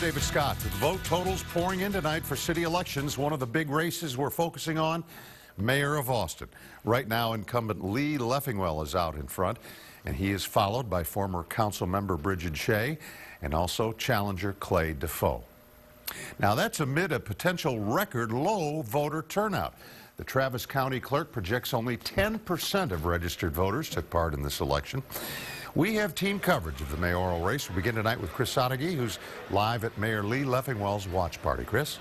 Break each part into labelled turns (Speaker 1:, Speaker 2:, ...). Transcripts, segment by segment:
Speaker 1: David Scott. With vote totals pouring in tonight for city elections, one of the big races we're focusing on, Mayor of Austin. Right now, incumbent Lee Leffingwell is out in front, and he is followed by former council member Bridget Shea and also challenger Clay Defoe. Now, that's amid a potential record low voter turnout. The Travis County Clerk projects only 10% of registered voters took part in this election. We have team coverage of the mayoral race. We'll begin tonight with Chris Sadeghi, who's live at Mayor Lee Leffingwell's watch party. Chris?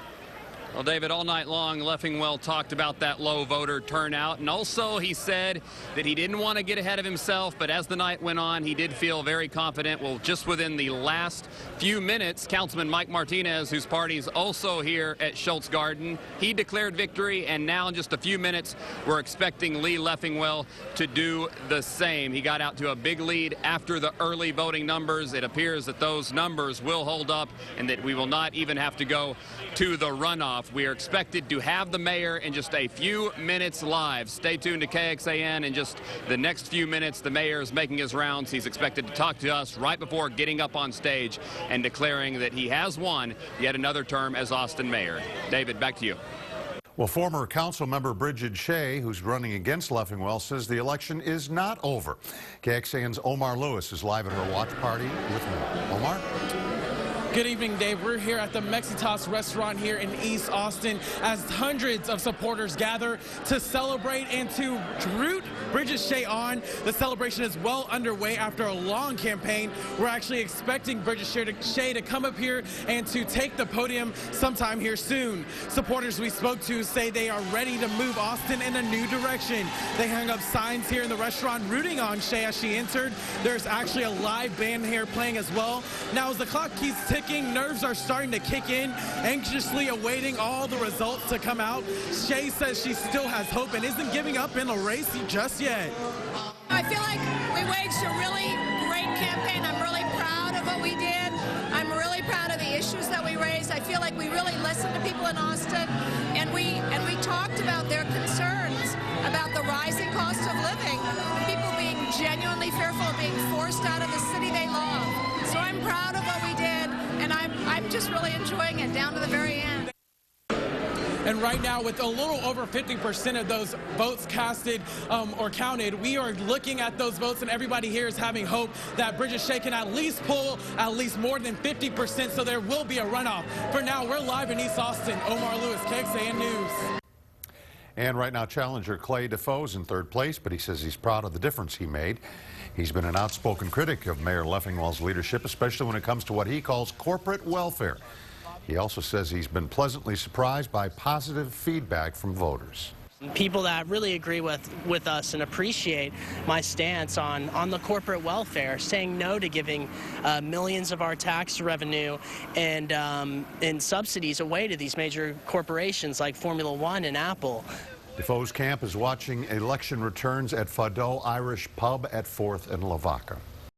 Speaker 2: Well, David, all night long, Leffingwell talked about that low voter turnout, and also he said that he didn't want to get ahead of himself, but as the night went on, he did feel very confident. Well, just within the last few minutes, Councilman Mike Martinez, whose party is also here at Schultz Garden, he declared victory, and now in just a few minutes, we're expecting Lee Leffingwell to do the same. He got out to a big lead after the early voting numbers. It appears that those numbers will hold up and that we will not even have to go to the runoff. We are expected to have the mayor in just a few minutes live. Stay tuned to KXAN. In just the next few minutes, the mayor is making his rounds. He's expected to talk to us right before getting up on stage and declaring that he has won yet another term as Austin mayor. David, back to you.
Speaker 1: Well, former council member Bridget Shea, who's running against Leffingwell, says the election is not over. KXAN's Omar Lewis is live at her watch party with more. Omar?
Speaker 3: Good evening, Dave. We're here at the Mexitas restaurant here in East Austin as hundreds of supporters gather to celebrate and to root Bridget Shea on. The celebration is well underway after a long campaign. We're actually expecting Bridget Shea to come up here and to take the podium sometime here soon. Supporters we spoke to say they are ready to move Austin in a new direction. They hung up signs here in the restaurant rooting on Shea as she entered. There's actually a live band here playing as well. Now, as the clock keeps ticking, nerves are starting to kick in, anxiously awaiting all the results to come out. Shea says she still has hope and isn't giving up in the race just yet.
Speaker 4: I feel like we waged a really great campaign. I'm really proud of what we did. I'm really proud of the issues that we raised. I feel like we really listened to people in Austin, and we talked about their concerns about the rising cost of living, people being genuinely fearful of being forced out of the city they love. So I'm proud of what we did, and I'm just really enjoying it down to the very end.
Speaker 3: And right now, with a little over 50% of those votes casted or counted, we are looking at those votes, and everybody here is having hope that Bridget Shea can at least pull at least more than 50%, so there will be a runoff. For now, we're live in East Austin. Omar Lewis, KXAN News.
Speaker 1: And right now, challenger Clay Defoe is in third place, but he says he's proud of the difference he made. He's been an outspoken critic of Mayor Leffingwell's leadership, especially when it comes to what he calls corporate welfare. He also says he's been pleasantly surprised by positive feedback from voters.
Speaker 5: People that really agree with us and appreciate my stance on the corporate welfare, saying no to giving millions of our tax revenue and subsidies away to these major corporations like Formula One and Apple.
Speaker 1: Defoe's camp is watching election returns at Fado Irish Pub at 4th and Lavaca.